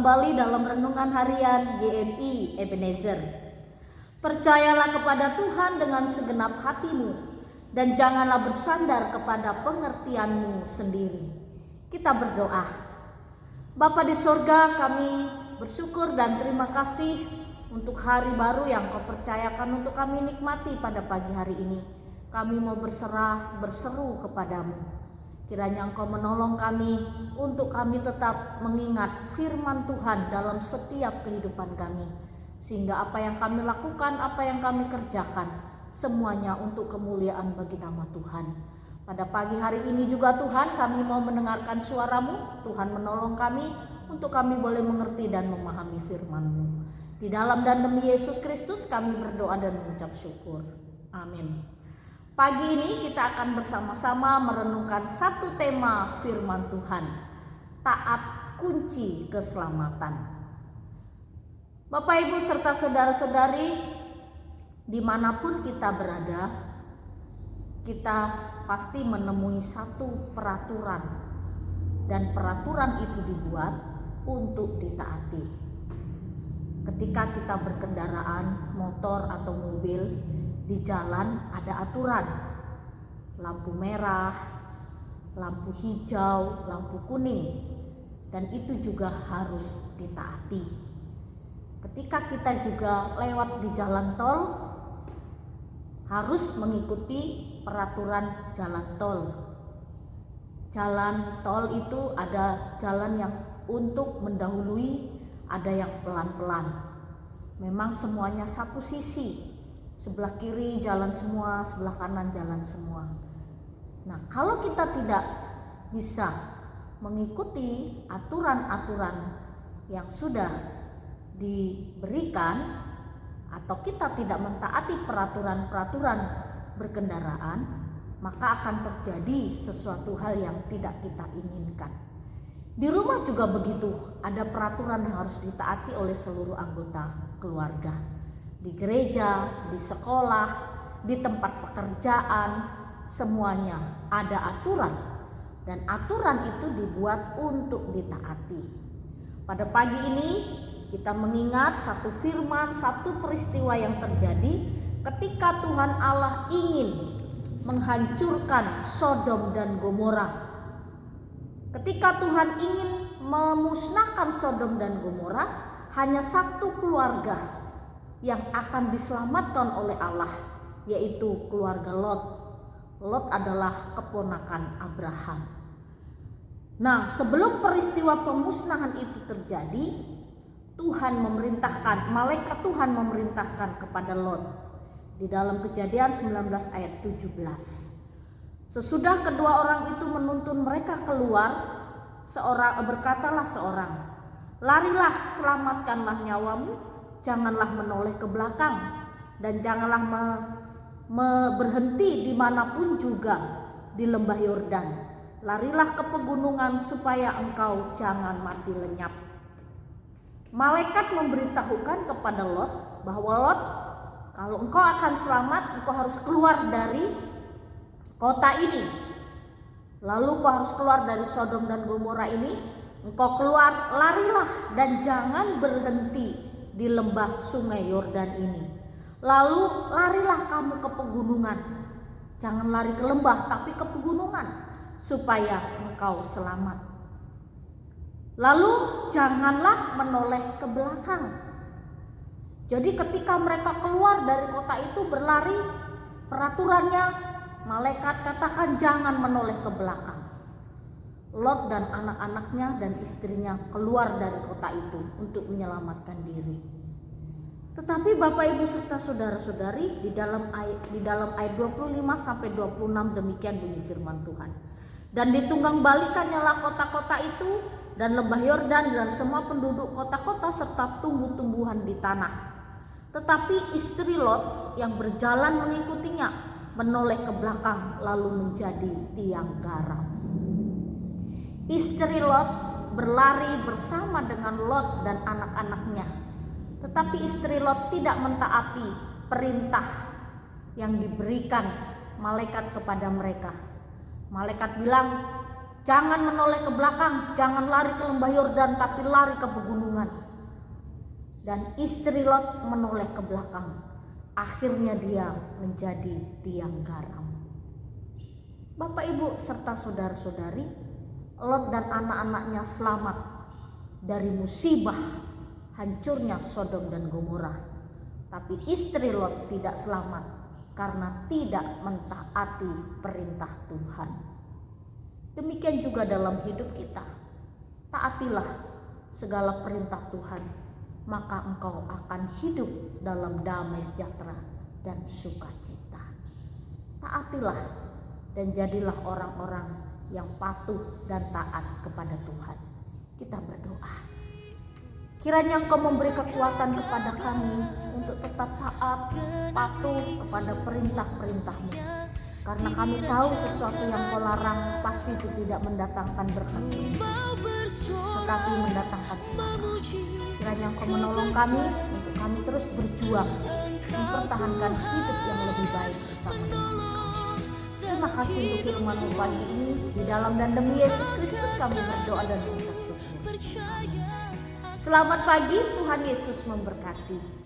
kembali dalam renungan harian GMI Ebenezer. Percayalah kepada Tuhan dengan segenap hatimu dan janganlah bersandar kepada pengertianmu sendiri. Kita berdoa. Bapa di sorga, kami bersyukur dan terima kasih untuk hari baru yang Kau percayakan untuk kami nikmati pada pagi hari ini. Kami mau berserah, berseru kepadamu. Kiranya Engkau menolong kami untuk kami tetap mengingat firman Tuhan dalam setiap kehidupan kami. Sehingga apa yang kami lakukan, apa yang kami kerjakan, semuanya untuk kemuliaan bagi nama Tuhan. Pada pagi hari ini juga Tuhan, kami mau mendengarkan suara-Mu. Tuhan menolong kami untuk kami boleh mengerti dan memahami firman-Mu. Di dalam dan demi Yesus Kristus kami berdoa dan mengucap syukur. Amin. Pagi ini kita akan bersama-sama merenungkan satu tema firman Tuhan, taat kunci keselamatan. Bapak Ibu serta saudara-saudari, dimanapun kita berada, kita pasti menemui satu peraturan, dan peraturan itu dibuat untuk ditaati. Ketika kita berkendaraan motor atau mobil, di jalan ada aturan, lampu merah, lampu hijau, lampu kuning, dan itu juga harus ditaati. Ketika kita juga lewat di jalan tol, harus mengikuti peraturan jalan tol. Jalan tol itu ada jalan yang untuk mendahului, ada yang pelan-pelan. Memang semuanya satu sisi. Sebelah kiri jalan semua, sebelah kanan jalan semua. Nah, kalau kita tidak bisa mengikuti aturan-aturan yang sudah diberikan, atau kita tidak mentaati peraturan-peraturan berkendaraan, maka akan terjadi sesuatu hal yang tidak kita inginkan. Di rumah juga begitu, ada peraturan yang harus ditaati oleh seluruh anggota keluarga. Di gereja, di sekolah, di tempat pekerjaan, semuanya ada aturan, dan aturan itu dibuat untuk ditaati. Pada pagi ini kita mengingat satu firman, satu peristiwa yang terjadi ketika Tuhan Allah ingin menghancurkan Sodom dan Gomora. Ketika Tuhan ingin memusnahkan Sodom dan Gomora, hanya satu keluarga yang akan diselamatkan oleh Allah, yaitu keluarga Lot. Lot adalah keponakan Abraham. Nah, sebelum peristiwa pemusnahan itu terjadi, malaikat Tuhan memerintahkan kepada Lot di dalam Kejadian 19 ayat 17. Sesudah kedua orang itu menuntun mereka keluar, berkatalah seorang, "Larilah, selamatkanlah nyawamu, janganlah menoleh ke belakang, dan janganlah berhenti dimanapun juga di lembah Yordan. Larilah ke pegunungan supaya engkau jangan mati lenyap." Malaikat memberitahukan kepada Lot bahwa Lot, kalau engkau akan selamat, engkau harus keluar dari kota ini. Lalu engkau harus keluar dari Sodom dan Gomora ini. Engkau keluar, larilah, dan jangan berhenti di lembah sungai Yordan ini. Lalu larilah kamu ke pegunungan. Jangan lari ke lembah, tapi ke pegunungan, supaya engkau selamat. Lalu janganlah menoleh ke belakang. Jadi ketika mereka keluar dari kota itu berlari, peraturannya malaikat katakan jangan menoleh ke belakang. Lot dan anak-anaknya dan istrinya keluar dari kota itu untuk menyelamatkan diri. Tetapi Bapak Ibu serta saudara-saudari, di dalam ayat 25 sampai 26 demikian bunyi firman Tuhan. Dan ditunggang balikannya kota-kota itu dan lembah Yordan dan semua penduduk kota-kota serta tumbuh-tumbuhan di tanah. Tetapi istri Lot yang berjalan mengikutinya menoleh ke belakang lalu menjadi tiang garam. Istri Lot berlari bersama dengan Lot dan anak-anaknya. Tetapi istri Lot tidak mentaati perintah yang diberikan malaikat kepada mereka. Malaikat bilang, Jangan menoleh ke belakang, jangan lari ke lembah Yordan, tapi lari ke pegunungan. Dan istri Lot menoleh ke belakang. Akhirnya dia menjadi tiang garam. Bapak, Ibu, serta saudara-saudari, Lot dan anak-anaknya selamat dari musibah hancurnya Sodom dan Gomora. Tapi istri Lot tidak selamat karena tidak mentaati perintah Tuhan. Demikian juga dalam hidup kita. Taatilah segala perintah Tuhan, maka engkau akan hidup dalam damai sejahtera dan sukacita. Taatilah dan jadilah orang-orang yang patuh dan taat kepada Tuhan. Kita berdoa. Kiranya Engkau memberi kekuatan kepada kami untuk tetap taat, patuh kepada perintah-perintah-Mu. Karena kami tahu sesuatu yang Kau larang pasti itu tidak mendatangkan berkat, tetapi mendatangkan celaka. Kiranya Engkau menolong kami untuk kami terus berjuang mempertahankan hidup yang lebih baik bersama dengan Engkau. Terima kasih untuk firman-Mu pagi ini. Di dalam dan demi Yesus Kristus kami berdoa dan mengucap syukur. Selamat pagi, Tuhan Yesus memberkati.